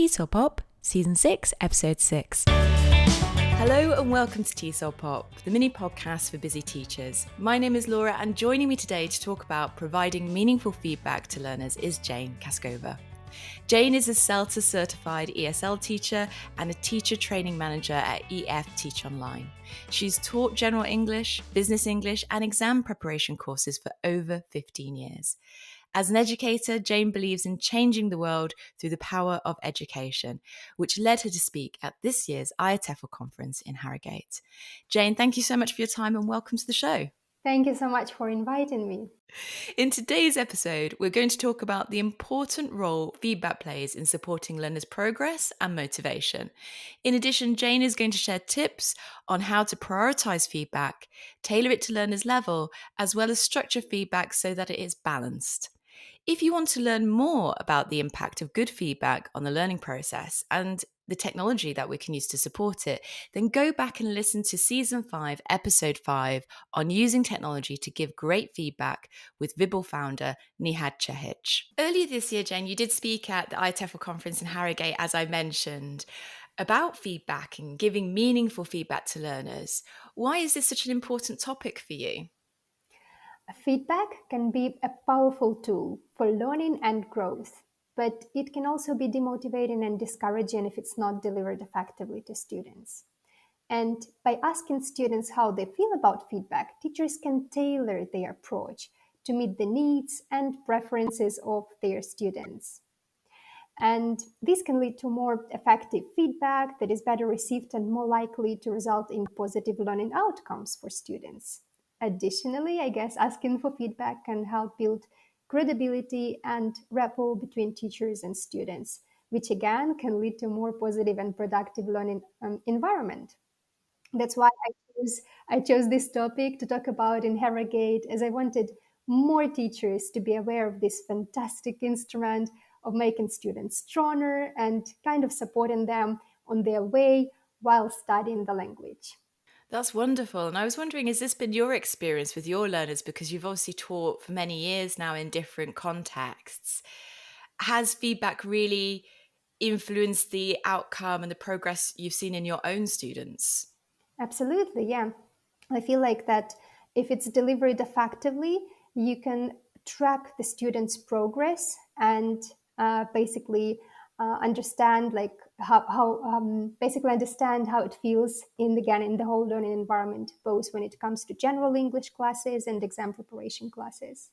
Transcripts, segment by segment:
TESOL Pop, Season 6, Episode 6. Hello and welcome to TESOL Pop, the mini podcast for busy teachers. My name is Laura and joining me today to talk about providing meaningful feedback to learners is Jane Kaskova. Jane is a CELTA certified ESL teacher and a teacher training manager at EF Teach Online. She's taught general English, business English and exam preparation courses for over 15 years. As an educator, Jane believes in changing the world through the power of education, which led her to speak at this year's TEFL conference in Harrogate. Jane, thank you so much for your time and welcome to the show. Thank you so much for inviting me. In today's episode, we're going to talk about the important role feedback plays in supporting learners' progress and motivation. In addition, Jane is going to share tips on how to prioritise feedback, tailor it to learners' level, as well as structure feedback so that it is balanced. If you want to learn more about the impact of good feedback on the learning process and the technology that we can use to support it, then go back and listen to Season 5, Episode 5 on using technology to give great feedback with Vibble founder Nihad Ćehić. Earlier this year, Jane, you did speak at the TEFL conference in Harrogate, as I mentioned, about feedback and giving meaningful feedback to learners. Why is this such an important topic for you? Feedback can be a powerful tool for learning and growth, but it can also be demotivating and discouraging if it's not delivered effectively to students. And by asking students how they feel about feedback, teachers can tailor their approach to meet the needs and preferences of their students. And this can lead to more effective feedback that is better received and more likely to result in positive learning outcomes for students. Additionally, I guess asking for feedback can help build credibility and rapport between teachers and students, which again can lead to more positive and productive learning environment. That's why I chose this topic to talk about in Harrogate, as I wanted more teachers to be aware of this fantastic instrument of making students stronger and kind of supporting them on their way while studying the language. That's wonderful. And I was wondering, has this been your experience with your learners? Because you've obviously taught for many years now in different contexts. Has feedback really influenced the outcome and the progress you've seen in your own students? Absolutely, yeah. I feel like that if it's delivered effectively, you can track the student's progress and basically understand like how basically understand how it feels in the whole learning environment, both when it comes to general English classes and exam preparation classes.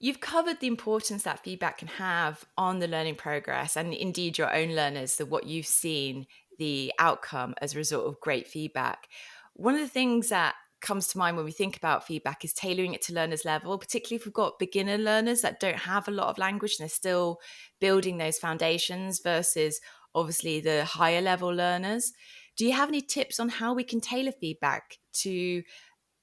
You've covered the importance that feedback can have on the learning progress and indeed your own learners, what you've seen, the outcome as a result of great feedback. One of the things that comes to mind when we think about feedback is tailoring it to learners' level, particularly if we've got beginner learners that don't have a lot of language and they're still building those foundations versus obviously the higher level learners. Do you have any tips on how we can tailor feedback to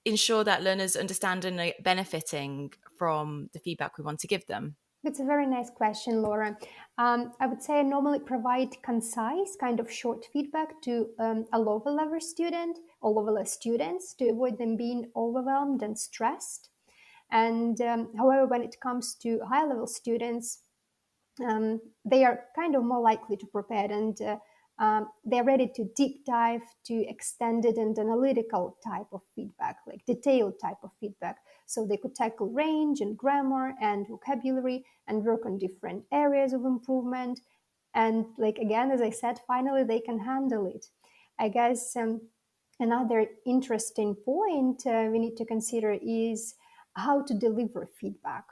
ensure that learners understand and are benefiting from the feedback we want to give them? It's a very nice question, Laura. I would say I normally provide concise, kind of short feedback to a lower level student or lower level students to avoid them being overwhelmed and stressed. And however, when it comes to high level students, they are kind of more likely to prepare and they're ready to deep dive to extended and analytical type of feedback, like detailed type of feedback. So they could tackle range and grammar and vocabulary and work on different areas of improvement. And like again, as I said, finally they can handle it. I guess another interesting point we need to consider is how to deliver feedback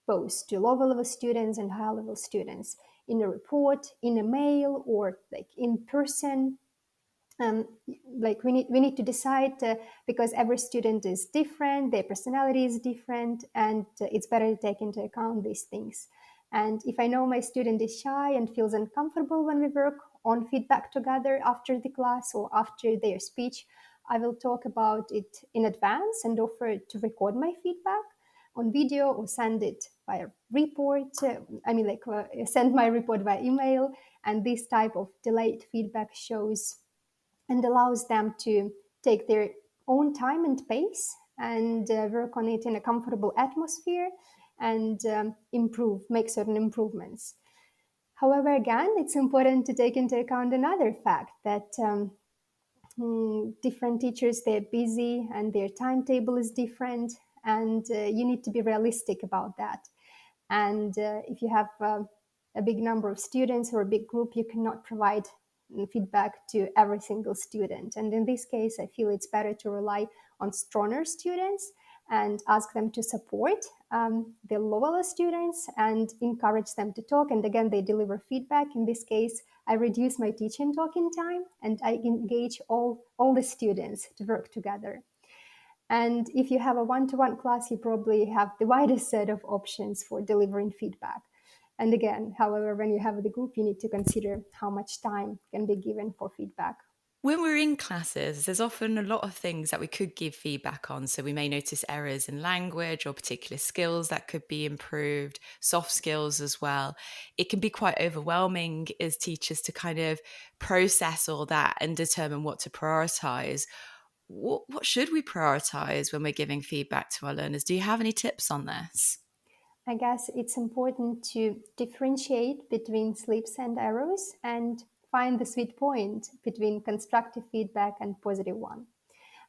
both to lower level students and higher level students in a report, in a mail, or like in person. Like we need to decide because every student is different, their personality is different, and it's better to take into account these things. And if I know my student is shy and feels uncomfortable when we work on feedback together after the class or after their speech, I will talk about it in advance and offer to record my feedback on video or send it by report. Send my report by email. And this type of delayed feedback shows and allows them to take their own time and pace and work on it in a comfortable atmosphere and make certain improvements. However, again, it's important to take into account another fact that different teachers, they're busy and their timetable is different, and you need to be realistic about that. And if you have a big number of students or a big group, you cannot provide feedback to every single student. And in this case, I feel it's better to rely on stronger students and ask them to support the lower students and encourage them to talk. And again, they deliver feedback. In this case, I reduce my teaching talking time and I engage all the students to work together. And if you have a one-to-one class, you probably have the widest set of options for delivering feedback. And again, however, when you have the group, you need to consider how much time can be given for feedback. When we're in classes, there's often a lot of things that we could give feedback on. So we may notice errors in language or particular skills that could be improved, soft skills as well. It can be quite overwhelming as teachers to kind of process all that and determine what to prioritize. What should we prioritize when we're giving feedback to our learners? Do you have any tips on this? I guess it's important to differentiate between slips and arrows and find the sweet point between constructive feedback and positive one.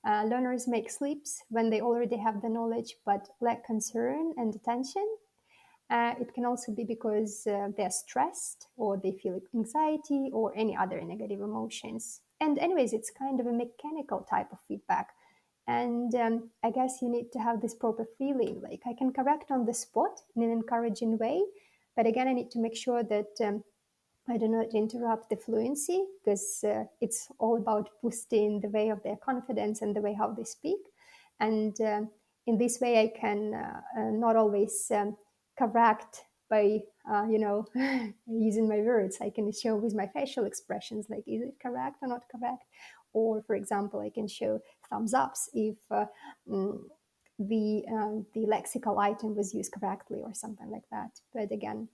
Learners make slips when they already have the knowledge but lack concern and attention. It can also be because they're stressed or they feel anxiety or any other negative emotions. And, anyways, it's kind of a mechanical type of feedback. And I guess you need to have this proper feeling like I can correct on the spot in an encouraging way. But again, I need to make sure that I do not interrupt the fluency because it's all about boosting the way of their confidence and the way how they speak. And in this way, I can not always correct by, using my words. I can show with my facial expressions, like, is it correct or not correct? Or, for example, I can show thumbs ups if the lexical item was used correctly or something like that. But again,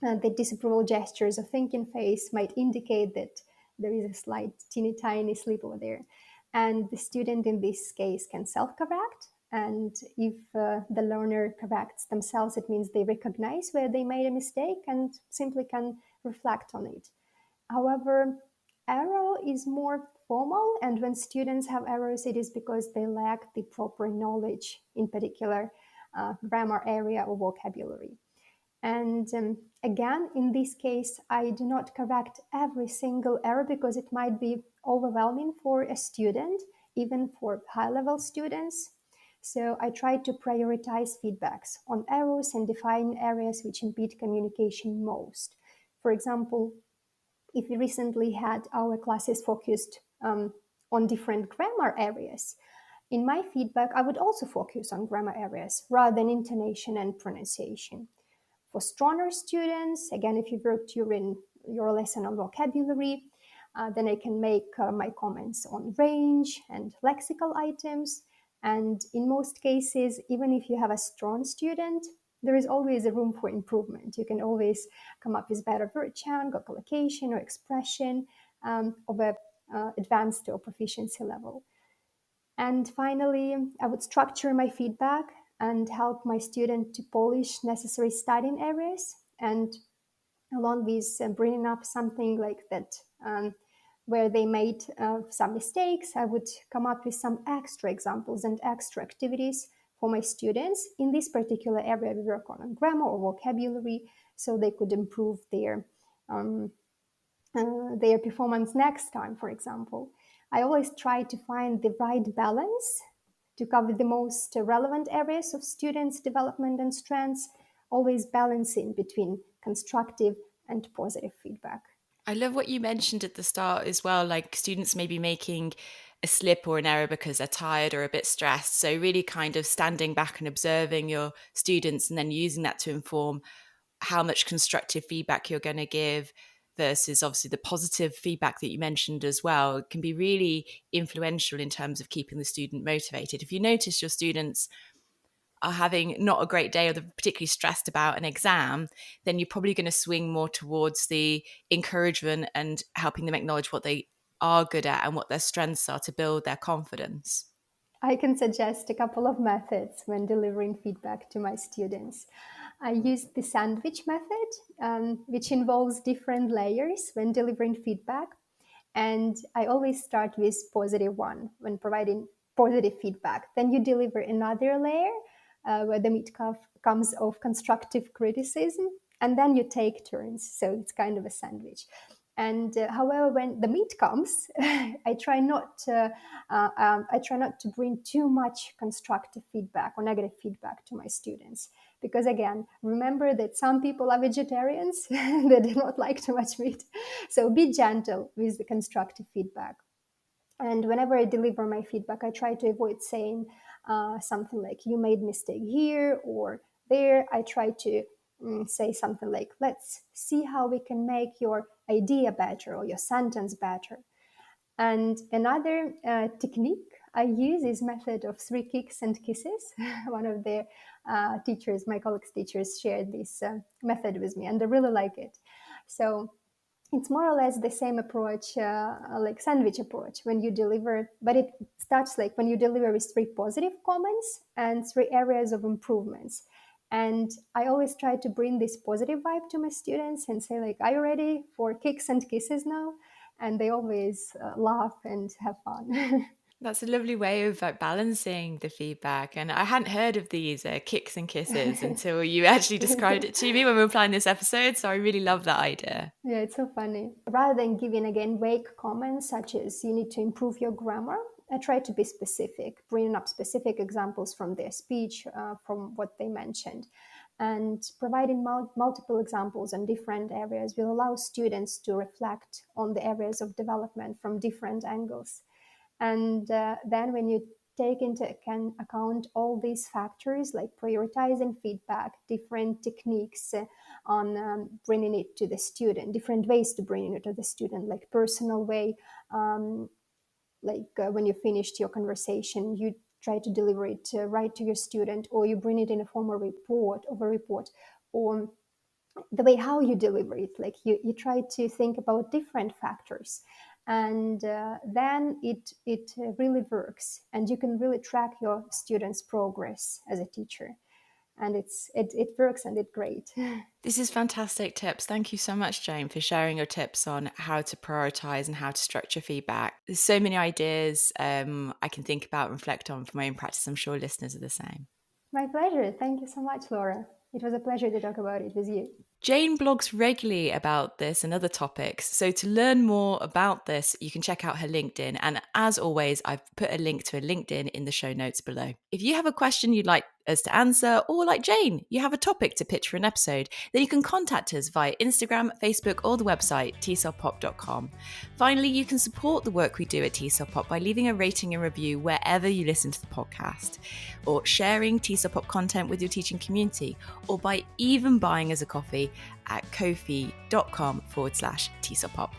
the disapproval gestures of thinking face might indicate that there is a slight teeny tiny slip over there. And the student in this case can self-correct. And if the learner corrects themselves, it means they recognize where they made a mistake and simply can reflect on it. However, error is more formal, and when students have errors, it is because they lack the proper knowledge in particular grammar area or vocabulary. And again, in this case, I do not correct every single error because it might be overwhelming for a student, even for high level students. So I try to prioritize feedbacks on errors and define areas which impede communication most. For example, if we recently had our classes focused on different grammar areas, in my feedback, I would also focus on grammar areas rather than intonation and pronunciation. For stronger students, again, if you work during your lesson on vocabulary, then I can make my comments on range and lexical items. And in most cases, even if you have a strong student, there is always a room for improvement. You can always come up with better word count, collocation, or expression of a advanced or proficiency level. And finally, I would structure my feedback and help my student to polish necessary studying areas. And along with bringing up something like that, where they made some mistakes, I would come up with some extra examples and extra activities for my students in this particular area we work on grammar or vocabulary, so they could improve their performance next time, for example. I always try to find the right balance to cover the most relevant areas of students' development and strengths, always balancing between constructive and positive feedback. I love what you mentioned at the start as well, like students may be making a slip or an error because they're tired or a bit stressed. So, really kind of standing back and observing your students and then using that to inform how much constructive feedback you're going to give versus obviously the positive feedback that you mentioned as well. It can be really influential in terms of keeping the student motivated. If you notice your students are having not a great day or they're particularly stressed about an exam, then you're probably going to swing more towards the encouragement and helping them acknowledge what they are good at and what their strengths are to build their confidence. I can suggest a couple of methods when delivering feedback to my students. I use the sandwich method, which involves different layers when delivering feedback. And I always start with positive one when providing positive feedback. Then you deliver another layer where the meat comes of constructive criticism, and then you take turns. So it's kind of a sandwich. And however, when the meat comes, I try not to bring too much constructive feedback or negative feedback to my students, because again, remember that some people are vegetarians; they do not like too much meat. So be gentle with the constructive feedback. And whenever I deliver my feedback, I try to avoid saying something like "you made mistake here" or there. I try to say something like, "Let's see how we can make your idea better or your sentence better." And another technique I use is method of 3 kicks and kisses. One of the teachers, my colleagues' teachers, shared this method with me, and I really like it. So it's more or less the same approach, like sandwich approach when you deliver, but it starts like when you deliver with 3 positive comments and 3 areas of improvements. And I always try to bring this positive vibe to my students and say like, are you ready for kicks and kisses now? And they always laugh and have fun. That's a lovely way of balancing the feedback. And I hadn't heard of these kicks and kisses until you actually described it to me when we were planning this episode. So I really love that idea. Yeah, it's so funny. Rather than giving again vague comments such as you need to improve your grammar, I try to be specific, bringing up specific examples from their speech, from what they mentioned. And providing multiple examples in different areas will allow students to reflect on the areas of development from different angles. And then when you take into account all these factors like prioritizing feedback, different techniques on bringing it to the student, different ways to bring it to the student, like personal way, when you finished your conversation, you try to deliver it right to your student, or you bring it in a form of a report, or the way how you deliver it, like you try to think about different factors, and then it really works, and you can really track your students' progress as a teacher, and it works and it's great. This is fantastic tips. Thank you so much, Jane, for sharing your tips on how to prioritize and how to structure feedback. There's so many ideas I can think about and reflect on for my own practice. I'm sure listeners are the same. My pleasure. Thank you so much, Laura. It was a pleasure to talk about it with you. Jane blogs regularly about this and other topics, so to learn more about this, you can check out her LinkedIn. And as always, I've put a link to her LinkedIn in the show notes below. If you have a question you'd like us to answer, or like Jane, you have a topic to pitch for an episode, then you can contact us via Instagram, Facebook, or the website TESOLPop.com. Finally, you can support the work we do at TESOL Pop by leaving a rating and review wherever you listen to the podcast, or sharing TESOL Pop content with your teaching community, or by even buying us a coffee at ko-fi.com/TESOL Pop.